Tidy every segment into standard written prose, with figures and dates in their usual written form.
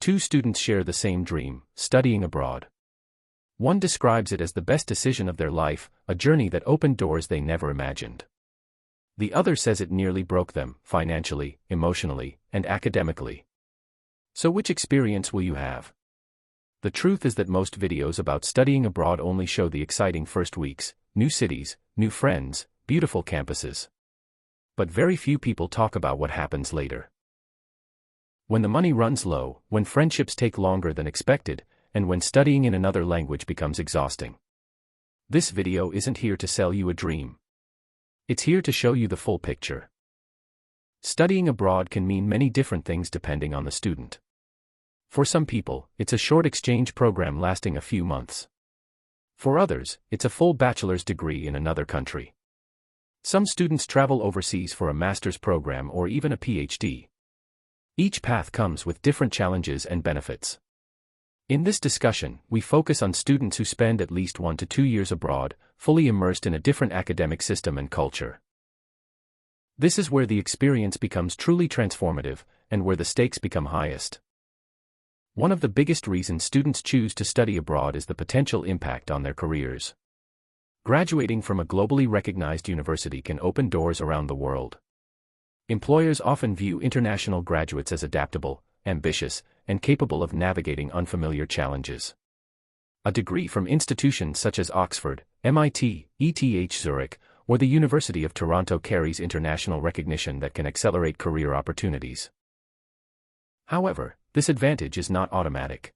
Two students share the same dream, studying abroad. One describes it as the best decision of their life, a journey that opened doors they never imagined. The other says it nearly broke them, financially, emotionally, and academically. So which experience will you have? The truth is that most videos about studying abroad only show the exciting first weeks, new cities, new friends, beautiful campuses. But very few people talk about what happens later. When the money runs low, when friendships take longer than expected, and when studying in another language becomes exhausting. This video isn't here to sell you a dream. It's here to show you the full picture. Studying abroad can mean many different things depending on the student. For some people, it's a short exchange program lasting a few months. For others, it's a full bachelor's degree in another country. Some students travel overseas for a master's program or even a PhD. Each path comes with different challenges and benefits. In this discussion, we focus on students who spend at least 1 to 2 years abroad, fully immersed in a different academic system and culture. This is where the experience becomes truly transformative, and where the stakes become highest. One of the biggest reasons students choose to study abroad is the potential impact on their careers. Graduating from a globally recognized university can open doors around the world. Employers often view international graduates as adaptable, ambitious, and capable of navigating unfamiliar challenges. A degree from institutions such as Oxford, MIT, ETH Zurich, or the University of Toronto carries international recognition that can accelerate career opportunities. However, this advantage is not automatic.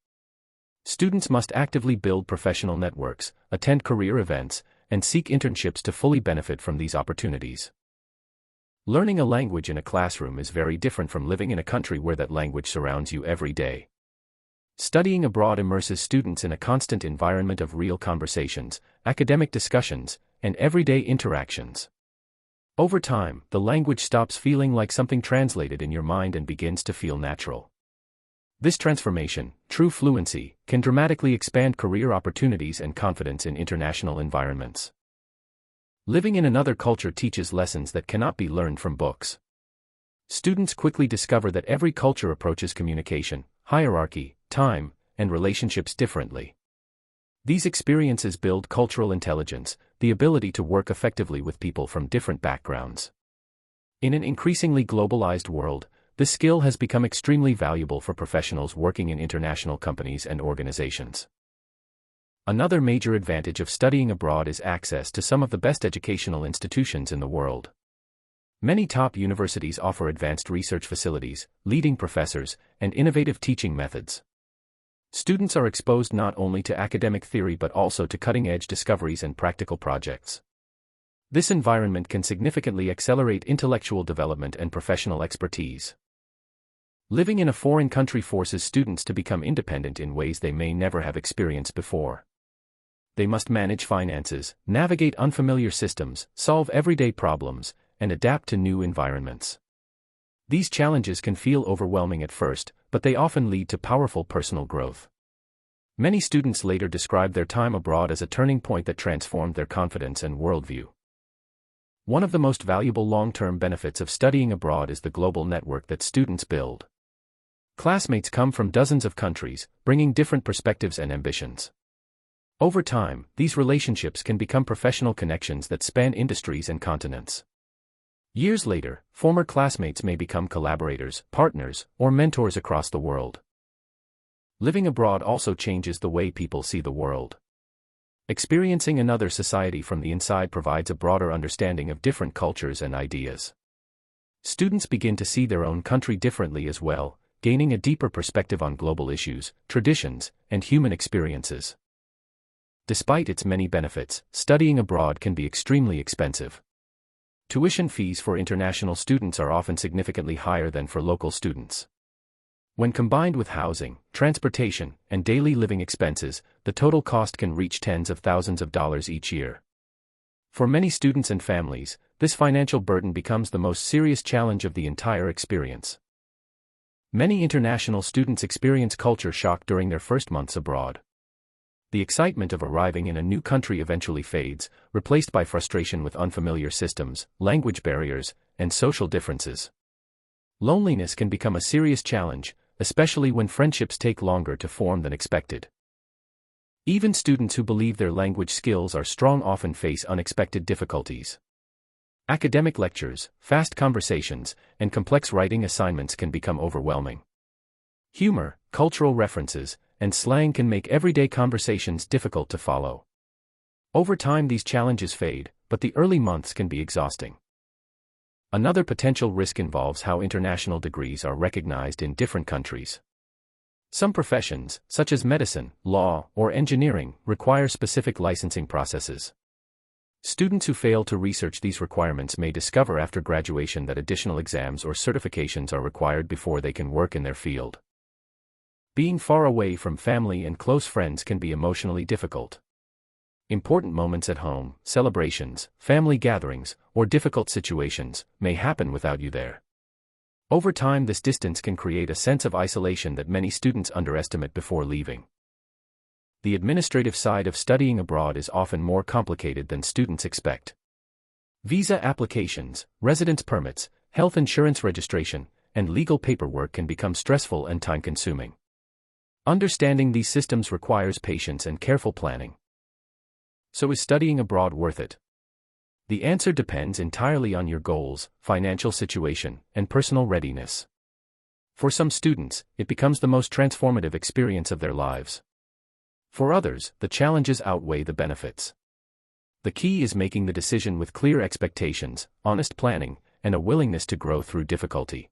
Students must actively build professional networks, attend career events, and seek internships to fully benefit from these opportunities. Learning a language in a classroom is very different from living in a country where that language surrounds you every day. Studying abroad immerses students in a constant environment of real conversations, academic discussions, and everyday interactions. Over time, the language stops feeling like something translated in your mind and begins to feel natural. This transformation, true fluency, can dramatically expand career opportunities and confidence in international environments. Living in another culture teaches lessons that cannot be learned from books. Students quickly discover that every culture approaches communication, hierarchy, time, and relationships differently. These experiences build cultural intelligence, the ability to work effectively with people from different backgrounds. In an increasingly globalized world, this skill has become extremely valuable for professionals working in international companies and organizations. Another major advantage of studying abroad is access to some of the best educational institutions in the world. Many top universities offer advanced research facilities, leading professors, and innovative teaching methods. Students are exposed not only to academic theory but also to cutting-edge discoveries and practical projects. This environment can significantly accelerate intellectual development and professional expertise. Living in a foreign country forces students to become independent in ways they may never have experienced before. They must manage finances, navigate unfamiliar systems, solve everyday problems, and adapt to new environments. These challenges can feel overwhelming at first, but they often lead to powerful personal growth. Many students later describe their time abroad as a turning point that transformed their confidence and worldview. One of the most valuable long-term benefits of studying abroad is the global network that students build. Classmates come from dozens of countries, bringing different perspectives and ambitions. Over time, these relationships can become professional connections that span industries and continents. Years later, former classmates may become collaborators, partners, or mentors across the world. Living abroad also changes the way people see the world. Experiencing another society from the inside provides a broader understanding of different cultures and ideas. Students begin to see their own country differently as well, gaining a deeper perspective on global issues, traditions, and human experiences. Despite its many benefits, studying abroad can be extremely expensive. Tuition fees for international students are often significantly higher than for local students. When combined with housing, transportation, and daily living expenses, the total cost can reach tens of thousands of dollars each year. For many students and families, this financial burden becomes the most serious challenge of the entire experience. Many international students experience culture shock during their first months abroad. The excitement of arriving in a new country eventually fades, replaced by frustration with unfamiliar systems, language barriers, and social differences. Loneliness can become a serious challenge, especially when friendships take longer to form than expected. Even students who believe their language skills are strong often face unexpected difficulties. Academic lectures, fast conversations, and complex writing assignments can become overwhelming. Humor, cultural references, and slang can make everyday conversations difficult to follow. Over time, these challenges fade, but the early months can be exhausting. Another potential risk involves how international degrees are recognized in different countries. Some professions, such as medicine, law, or engineering, require specific licensing processes. Students who fail to research these requirements may discover after graduation that additional exams or certifications are required before they can work in their field. Being far away from family and close friends can be emotionally difficult. Important moments at home, celebrations, family gatherings, or difficult situations may happen without you there. Over time, this distance can create a sense of isolation that many students underestimate before leaving. The administrative side of studying abroad is often more complicated than students expect. Visa applications, residence permits, health insurance registration, and legal paperwork can become stressful and time-consuming. Understanding these systems requires patience and careful planning. So is studying abroad worth it? The answer depends entirely on your goals, financial situation, and personal readiness. For some students, it becomes the most transformative experience of their lives. For others, the challenges outweigh the benefits. The key is making the decision with clear expectations, honest planning, and a willingness to grow through difficulty.